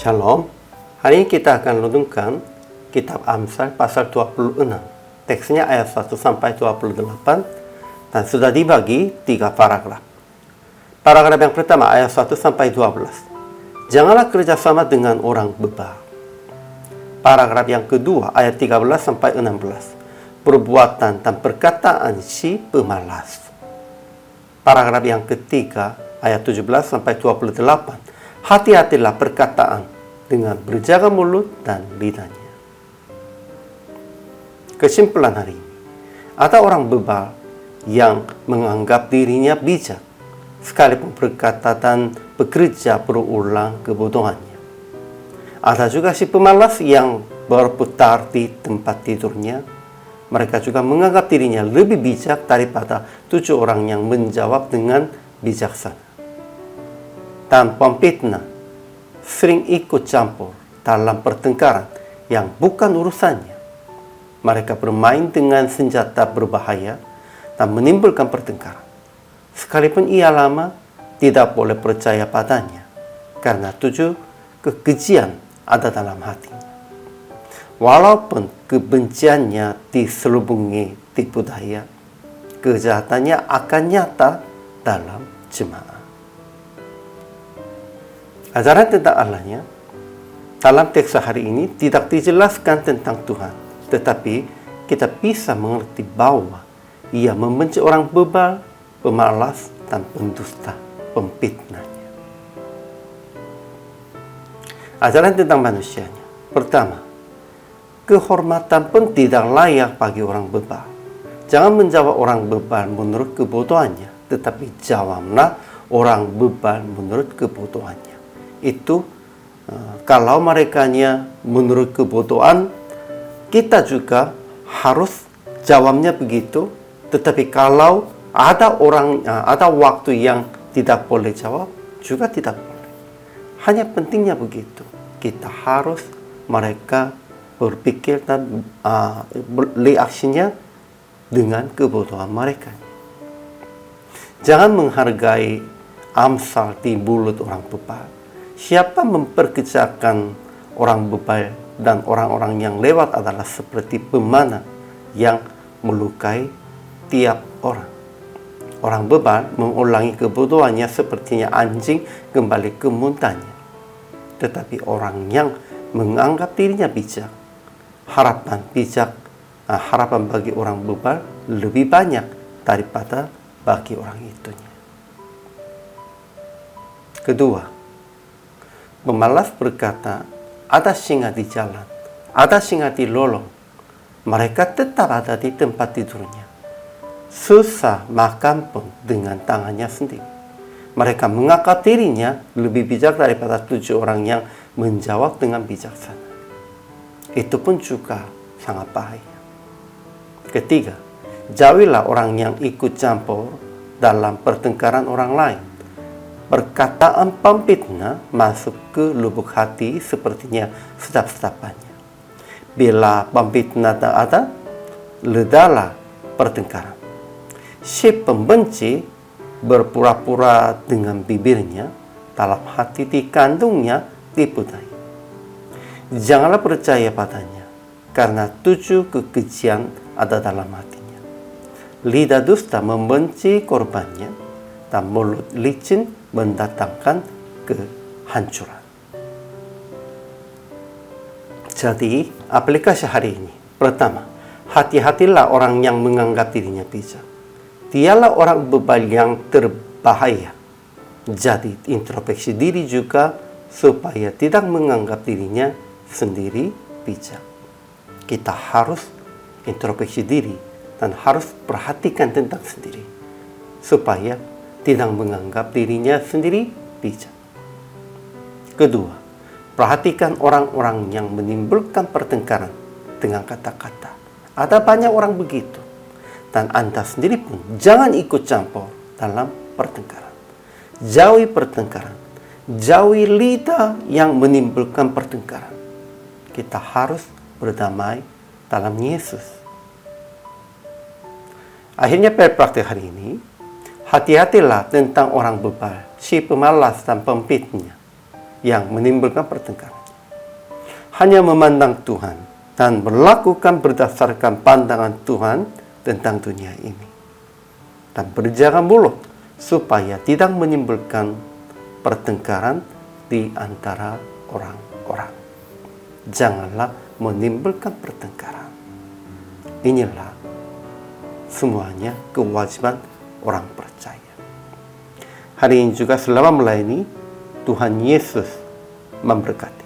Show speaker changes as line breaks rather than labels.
Shalom. Hari ini kita akan renungkan kitab Amsal pasal 26. Teksnya ayat 1 sampai 28 dan sudah dibagi 3 paragraf. Paragraf yang pertama ayat 1 sampai 12. Janganlah kerjasama dengan orang bebal. Paragraf yang kedua ayat 13 sampai 16. Perbuatan dan perkataan si pemalas. Paragraf yang ketiga ayat 17 sampai 28. Hati-hatilah perkataan dengan berjaga mulut dan lidahnya. Kesimpulan hari ini, ada orang bebal yang menganggap dirinya bijak, sekalipun berkata dan bekerja berulang kebodohannya. Ada juga si pemalas yang berputar di tempat tidurnya. Mereka juga menganggap dirinya lebih bijak daripada 7 orang yang menjawab dengan bijaksana. Dan pemfitnah sering ikut campur dalam pertengkaran yang bukan urusannya. Mereka bermain dengan senjata berbahaya dan menimbulkan pertengkaran. Sekalipun ia lama, tidak boleh percaya padanya, karena 7 kekejian ada dalam hatinya. Walaupun kebenciannya diselubungi tipu daya, kejahatannya akan nyata dalam jemaah. Ajaran tentang Allahnya dalam teks hari ini tidak dijelaskan tentang Tuhan, tetapi kita bisa mengerti bahwa ia membenci orang bebal, pemalas, dan pendusta, pemfitnahnya. Ajaran tentang manusianya. Pertama, kehormatan pun tidak layak bagi orang bebal. Jangan menjawab orang bebal menurut kebodohannya, tetapi jawablah orang bebal menurut kebodohannya. Itu kalau merekanya menurut kebodohan, kita juga harus jawabnya begitu. Tetapi kalau ada waktu yang tidak boleh jawab, juga tidak boleh. Hanya pentingnya begitu. Kita harus mereka berpikir dan reaksinya dengan kebodohan mereka. Jangan menghargai amsal di mulut orang bebal. Siapa memperkejakan orang bebal dan orang-orang yang lewat adalah seperti pemanah yang melukai tiap orang. Orang bebal mengulangi kebodohannya sepertinya anjing kembali ke muntahnya. Tetapi orang yang menganggap dirinya bijak, harapan bagi orang bebal lebih banyak daripada bagi orang itunya. Kedua, pemalas berkata, ada singa di jalan, ada singa di lorong. Mereka tetap ada di tempat tidurnya. Susah makan pun dengan tangannya sendiri. Mereka menganggap dirinya lebih bijak daripada 7 orang yang menjawab dengan bijaksana. Itu pun juga sangat bahaya. Ketiga, jauhilah orang yang ikut campur dalam pertengkaran orang lain. Perkataan pemfitnah masuk ke lubuk hati sepertinya sedap-sedapannya. Bila pemfitnah tak ada, ledalah pertengkaran. Si pembenci berpura-pura dengan bibirnya, dalam hati dikandungnya tipu daya. Janganlah percaya padanya, karena 7 kekejian ada dalam hatinya. Lidah dusta membenci korbannya, dan mulut licin mendatangkan kehancuran. Jadi, aplikasi hari ini. Pertama, hati-hatilah orang yang menganggap dirinya bijak. Dialah orang bebal yang terbahaya. Jadi, introspeksi diri juga supaya tidak menganggap dirinya sendiri bijak. Kita harus introspeksi diri dan harus perhatikan tentang sendiri supaya tidak menganggap dirinya sendiri bijak. Kedua, perhatikan orang-orang yang menimbulkan pertengkaran dengan kata-kata. Ada banyak orang begitu. Dan Anda sendiri pun jangan ikut campur dalam pertengkaran. Jauhi pertengkaran. Jauhi lidah yang menimbulkan pertengkaran. Kita harus berdamai dalam Yesus. Akhirnya praktik hari ini, hati-hatilah tentang orang bebal, si pemalas dan pemfitnah. yang menimbulkan pertengkaran. Hanya memandang Tuhan dan melakukan berdasarkan pandangan Tuhan tentang dunia ini. Dan berjaga mulut supaya tidak menimbulkan pertengkaran di antara orang-orang. Janganlah menimbulkan pertengkaran. Inilah semuanya kewajiban orang percaya. Hari ini juga selama melayani, Tuhan Yesus memberkati.